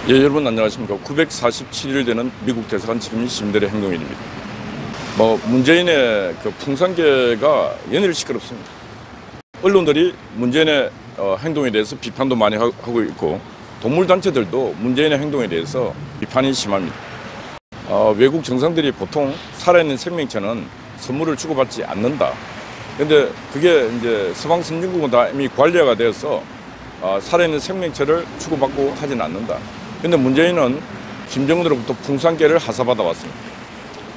예, 여러분 안녕하십니까. 947일 되는 미국 대사관 지금이 시민들의 행동일입니다. 문재인의 그 풍산계가 연일 시끄럽습니다. 언론들이 문재인의 행동에 대해서 비판도 많이 하고 있고, 동물단체들도 문재인의 행동에 대해서 비판이 심합니다. 외국 정상들이 보통 살아있는 생명체는 선물을 주고받지 않는다. 근데 그게 이제 서방 선진국은 다 이미 관리화가 되어서 살아있는 생명체를 주고받고 하진 않는다. 근데 문재인은 김정은으로부터 풍산개를 하사받아 왔습니다.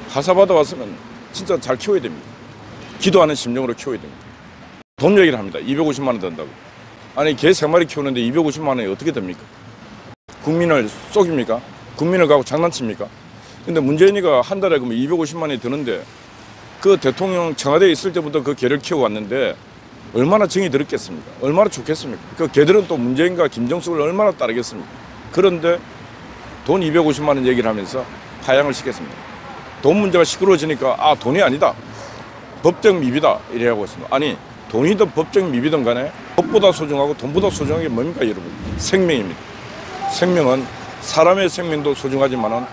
하사받아 왔으면 진짜 잘 키워야 됩니다. 기도하는 심정으로 키워야 됩니다. 돈 얘기를 합니다. 250만 원 든다고. 아니 개 3마리 키우는데 250만 원이 어떻게 됩니까? 국민을 속입니까? 국민을 가고 장난칩니까? 근데 문재인이가 한 달에 그러면 250만 원이 드는데, 그 대통령 청와대에 있을 때부터 그 개를 키워왔는데 얼마나 정이 들었겠습니까? 얼마나 좋겠습니까? 그 개들은 또 문재인과 김정숙을 얼마나 따르겠습니까? 그런데 돈 250만 원 얘기를 하면서 하향을 시켰습니다. 돈 문제가 시끄러워지니까 돈이 아니다, 법적 미비다 이래하고 있습니다. 아니 돈이든 법적 미비든 간에 법보다 소중하고 돈보다 소중한 게 뭡니까 여러분? 생명입니다. 생명은 사람의 생명도 소중하지만은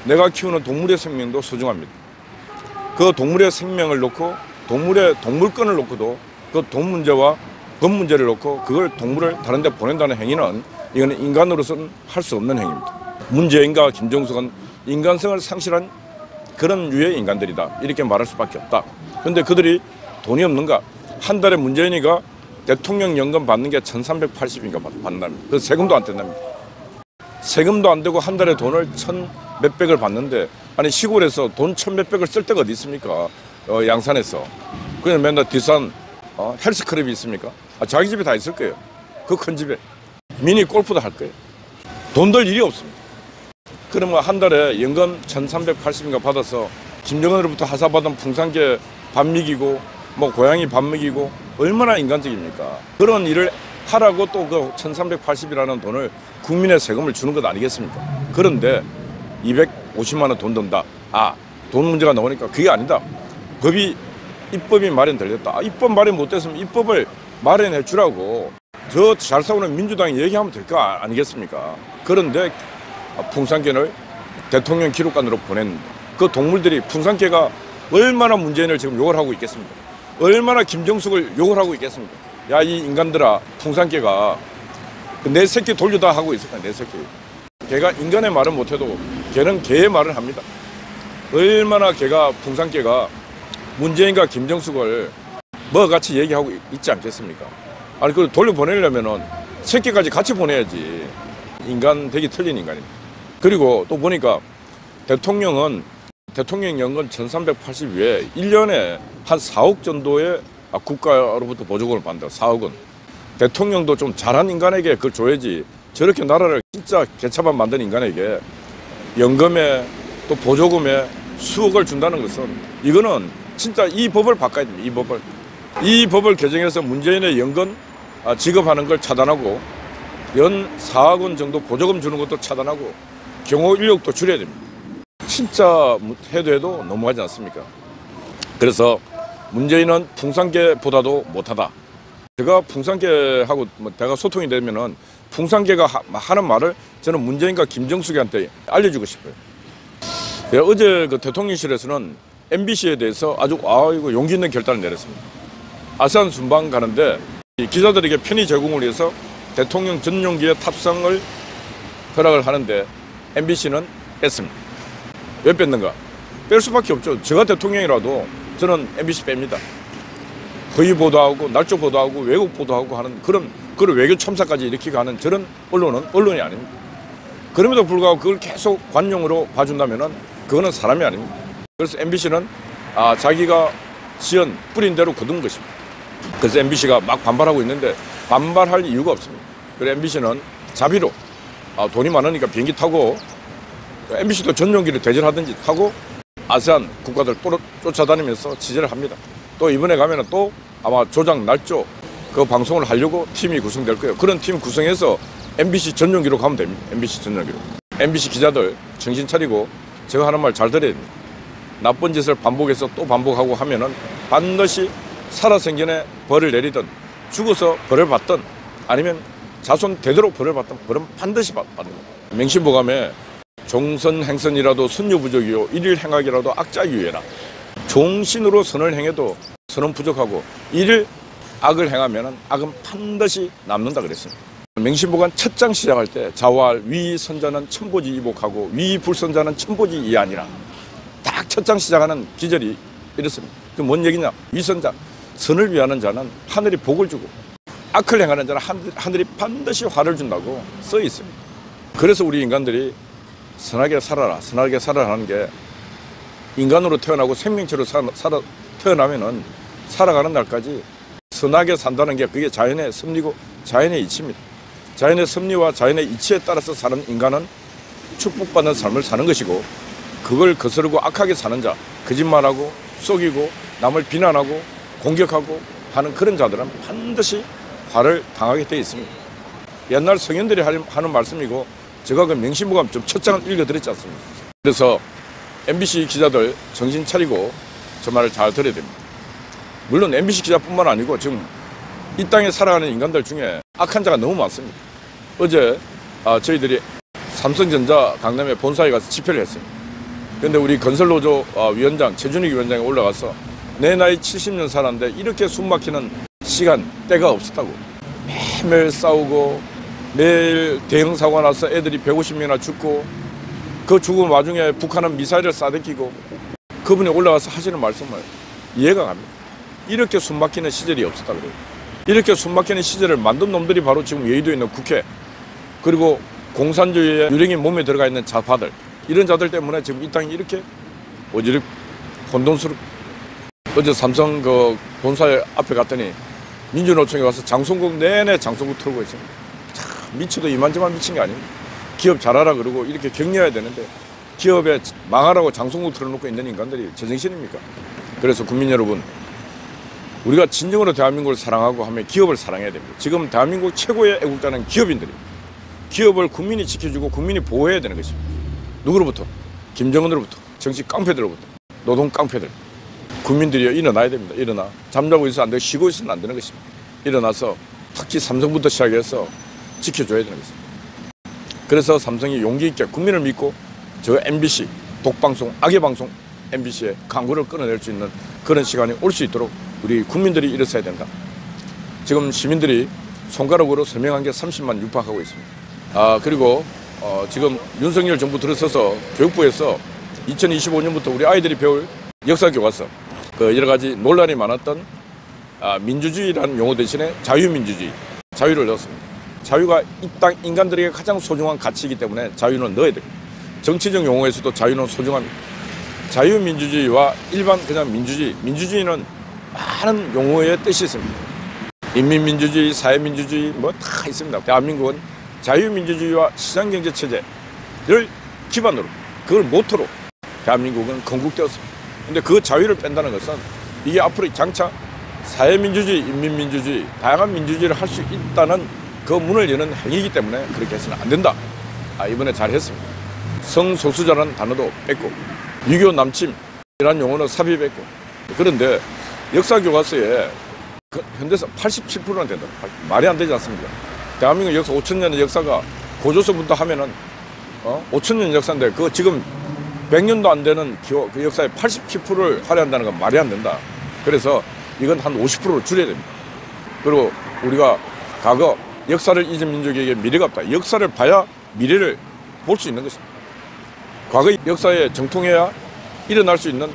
내가 키우는 동물의 생명도 소중합니다. 그 동물의 생명을 놓고 동물권을 놓고도 그 돈 문제와 법 문제를 놓고 그걸 동물을 다른 데 보낸다는 행위는, 이거는 인간으로서는 할 수 없는 행위입니다. 문재인과 김정숙은 인간성을 상실한 그런 류의 인간들이다, 이렇게 말할 수밖에 없다. 그런데 그들이 돈이 없는가? 한 달에 문재인이가 대통령 연금 받는 게 1380인가 받는답니다. 그래서 세금도 안 뗀답니다. 세금도 안 되고 한 달에 돈을 1000몇백을 받는데, 아니 시골에서 돈 1000몇백을 쓸 데가 어디 있습니까? 양산에서. 그냥 맨날 뒷산 헬스클럽이 있습니까? 자기 집에 다 있을 거예요. 그 큰 집에 미니 골프도 할 거예요. 돈 들 일이 없습니다. 그러면 한 달에 연금 1380인가 받아서 김정은으로부터 하사받은 풍산개 밥 먹이고 고양이 밥 먹이고 얼마나 인간적입니까? 그런 일을 하라고 또 그 1380이라는 돈을 국민의 세금을 주는 것 아니겠습니까? 그런데 250만 원 돈 든다. 돈 문제가 나오니까 그게 아니다. 입법이 마련되었다. 입법 마련 못됐으면 입법을 마련해 주라고 저 잘 싸우는 민주당이 얘기하면 될 거 아니겠습니까? 그런데 풍산개를 대통령 기록관으로 보낸 그 동물들이, 풍산개가 얼마나 문재인을 지금 욕을 하고 있겠습니까? 얼마나 김정숙을 욕을 하고 있겠습니까? 야, 이 인간들아, 풍산개가 내 새끼 돌려다 하고 있을 거야, 내 새끼. 개가 인간의 말은 못해도 개는 개의 말을 합니다. 얼마나 풍산개가 문재인과 김정숙을 같이 얘기하고 있지 않겠습니까? 아니, 그걸 돌려보내려면은 새끼까지 같이 보내야지. 인간 되게 틀린 인간입니다. 그리고 또 보니까 대통령 연금 1380 외에 1년에 한 4억 정도의 국가로부터 보조금을 받는다. 4억은. 대통령도 좀 잘한 인간에게 그걸 줘야지. 저렇게 나라를 진짜 개차반 만든 인간에게 연금에 또 보조금에 수억을 준다는 것은, 이거는 진짜 이 법을 바꿔야 됩니다. 이 법을 개정해서 문재인의 연금 지급하는 걸 차단하고, 연 4억 원 정도 보조금 주는 것도 차단하고, 경호 인력도 줄여야 됩니다. 진짜 해도 너무하지 않습니까? 그래서 문재인은 풍산개보다도 못하다. 제가 풍산개하고 내가 소통이 되면은 풍산개가 하는 말을 저는 문재인과 김정숙이한테 알려주고 싶어요. 어제 그 대통령실에서는 MBC에 대해서 아주 이거 용기 있는 결단을 내렸습니다. 아세안 순방 가는데 기자들에게 편의 제공을 위해서 대통령 전용기의 탑승을 허락을 하는데 MBC는 뺐습니다. 왜 뺐는가? 뺄 수밖에 없죠. 제가 대통령이라도 저는 MBC 뺍니다. 허위 보도하고 날조 보도하고 왜곡 보도하고 하는 그런 외교 참사까지 일으키고 하는 저런 언론은 언론이 아닙니다. 그럼에도 불구하고 그걸 계속 관용으로 봐준다면은 그거는 사람이 아닙니다. 그래서 MBC는 자기가 지은 뿌린 대로 거둔 것입니다. 그래서 MBC가 막 반발하고 있는데 반발할 이유가 없습니다. 그래서 MBC는 자비로 돈이 많으니까 비행기 타고, MBC도 전용기를 대절하든지 타고 아세안 국가들 쫓아다니면서 취재를 합니다. 또 이번에 가면은 또 아마 조작 날조 그 방송을 하려고 팀이 구성될 거예요. 그런 팀 구성해서 MBC 전용기로 가면 됩니다. MBC 전용기로. MBC 기자들 정신 차리고 제가 하는 말 잘 들어야 됩니다. 나쁜 짓을 반복해서 또 반복하고 하면은 반드시 살아생전에 벌을 내리든 죽어서 벌을 받든 아니면 자손 대대로 벌을 받든 벌은 반드시 받는 겁니다. 맹신보감에 종선 행선이라도 선유부족이요 일일 행악이라도 악자유예라. 종신으로 선을 행해도 선은 부족하고 일일 악을 행하면 악은 반드시 남는다 그랬습니다. 맹신보감 첫 장 시작할 때 자활 위선자는 천보지 이복하고 위불선자는 천보지 이아니라. 딱 첫 장 시작하는 기절이 이렇습니다. 그 뭔 얘기냐? 위선자, 선을 위하는 자는 하늘이 복을 주고 악을 행하는 자는 하늘이 반드시 화를 준다고 써 있습니다. 그래서 우리 인간들이 선하게 살아라, 선하게 살아라는 게 인간으로 태어나고 생명체로 태어나면은 살아가는 날까지 선하게 산다는 게 그게 자연의 섭리고 자연의 이치입니다. 자연의 섭리와 자연의 이치에 따라서 사는 인간은 축복받는 삶을 사는 것이고 그걸 거스르고 악하게 사는 자, 거짓말하고 속이고 남을 비난하고 공격하고 하는 그런 자들은 반드시 화를 당하게 되어 있습니다. 옛날 성현들이 하는 말씀이고 제가 그 맹신보감 좀 첫 장을 읽어드렸지 않습니까? 그래서 MBC 기자들 정신 차리고 저 말을 잘 들어야 됩니다. 물론 MBC 기자뿐만 아니고 지금 이 땅에 살아가는 인간들 중에 악한 자가 너무 많습니다. 어제 저희들이 삼성전자 강남에 본사에 가서 집회를 했습니다. 그런데 우리 건설노조 위원장 최준익 위원장이 올라가서 내 나이 70년 살았는데 이렇게 숨막히는 시간 때가 없었다고. 매일 싸우고 매일 대형 사고가 나서 애들이 150명이나 죽고 그 죽은 와중에 북한은 미사일을 쏴대끼고 그분이 올라가서 하시는 말씀을 이해가 갑니다. 이렇게 숨막히는 시절이 없었다 그래요. 이렇게 숨막히는 시절을 만든 놈들이 바로 지금 여의도에 있는 국회 그리고 공산주의의 유령이 몸에 들어가 있는 좌파들 이런 자들 때문에 지금 이 땅이 이렇게 어지럽 혼돈스럽. 어제 삼성 그 본사 앞에 갔더니 민주노총에 와서 장송국 내내 장송국 틀고 있습니다. 참 미쳐도 이만저만 미친 게 아닙니다. 기업 잘하라 그러고 이렇게 격려해야 되는데 기업에 망하라고 장송국 틀어놓고 있는 인간들이 제정신입니까? 그래서 국민 여러분 우리가 진정으로 대한민국을 사랑하고 하면 기업을 사랑해야 됩니다. 지금 대한민국 최고의 애국자는 기업인들입니다. 기업을 국민이 지켜주고 국민이 보호해야 되는 것입니다. 누구로부터? 김정은으로부터, 정치 깡패들로부터, 노동 깡패들. 국민들이 일어나야 됩니다. 일어나. 잠자고 있어서 안 되고 쉬고 있으면 안 되는 것입니다. 일어나서 특히 삼성부터 시작해서 지켜줘야 되는 것입니다. 그래서 삼성이 용기 있게 국민을 믿고 저 MBC, 독방송, 악의 방송 MBC에 광고를 끊어낼 수 있는 그런 시간이 올 수 있도록 우리 국민들이 일어서야 된다. 지금 시민들이 손가락으로 서명한 게 30만 육박하고 있습니다. 그리고 지금 윤석열 정부 들어서서 교육부에서 2025년부터 우리 아이들이 배울 역사교과서 그 여러 가지 논란이 많았던 민주주의라는 용어 대신에 자유민주주의, 자유를 넣었습니다. 자유가 이 땅 인간들에게 가장 소중한 가치이기 때문에 자유는 넣어야 됩니다. 정치적 용어에서도 자유는 소중합니다. 자유민주주의와 일반 그냥 민주주의, 민주주의는 많은 용어의 뜻이 있습니다. 인민민주주의, 사회민주주의 뭐 다 있습니다. 대한민국은 자유민주주의와 시장경제체제를 기반으로 그걸 모토로 대한민국은 건국되었습니다. 근데 그 자유를 뺀다는 것은 이게 앞으로 장차 사회민주주의, 인민민주주의, 다양한 민주주의를 할 수 있다는 그 문을 여는 행위이기 때문에 그렇게 해서는 안 된다. 이번에 잘했습니다. 성소수자라는 단어도 뺐고 유교 남침이라는 용어는 삽입했고 그런데 역사교과서에 현대사 87%나 된다. 말이 안 되지 않습니까? 대한민국 역사 5,000년의 역사가 고조선부터 하면은 5,000년 역사인데 그 지금 100년도 안 되는 그 역사의 87%를 할애한다는 건 말이 안 된다. 그래서 이건 한 50%를 줄여야 됩니다. 그리고 우리가 과거 역사를 잊은 민족에게 미래가 없다. 역사를 봐야 미래를 볼 수 있는 것입니다. 과거의 역사에 정통해야 일어날 수 있는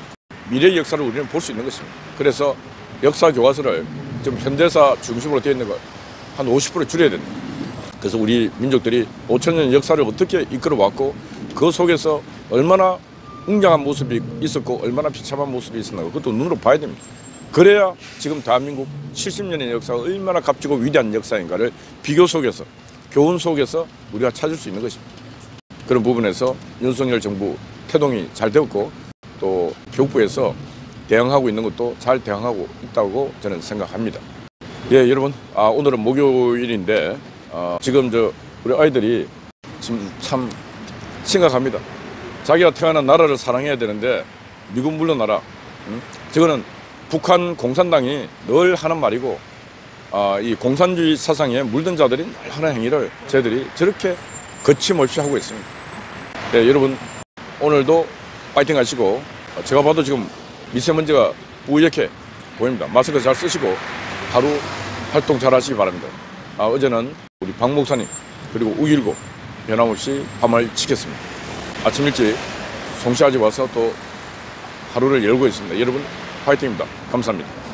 미래의 역사를 우리는 볼 수 있는 것입니다. 그래서 역사 교과서를 좀 현대사 중심으로 되어 있는 거 한 50% 줄여야 된다. 그래서 우리 민족들이 5,000년 역사를 어떻게 이끌어왔고 그 속에서 얼마나 웅장한 모습이 있었고 얼마나 비참한 모습이 있었나 그것도 눈으로 봐야 됩니다. 그래야 지금 대한민국 70년의 역사가 얼마나 값지고 위대한 역사인가를 비교 속에서 교훈 속에서 우리가 찾을 수 있는 것입니다. 그런 부분에서 윤석열 정부 태동이 잘 되었고 또 교육부에서 대응하고 있는 것도 잘 대응하고 있다고 저는 생각합니다. 예, 여러분, 오늘은 목요일인데 지금 우리 아이들이 지금 참 심각합니다. 자기가 태어난 나라를 사랑해야 되는데 미국 물러나라. 저거는 북한 공산당이 늘 하는 말이고 이 공산주의 사상에 물든 자들이 늘 하는 행위를 저희들이 저렇게 거침없이 하고 있습니다. 네, 여러분 오늘도 파이팅 하시고, 제가 봐도 지금 미세먼지가 뿌옇게 보입니다. 마스크 잘 쓰시고 하루 활동 잘 하시기 바랍니다. 어제는 우리 박 목사님 그리고 5.19 변함없이 밤을 지켰습니다. 아침 일찍 송시아지 와서 또 하루를 열고 있습니다. 여러분 파이팅입니다. 감사합니다.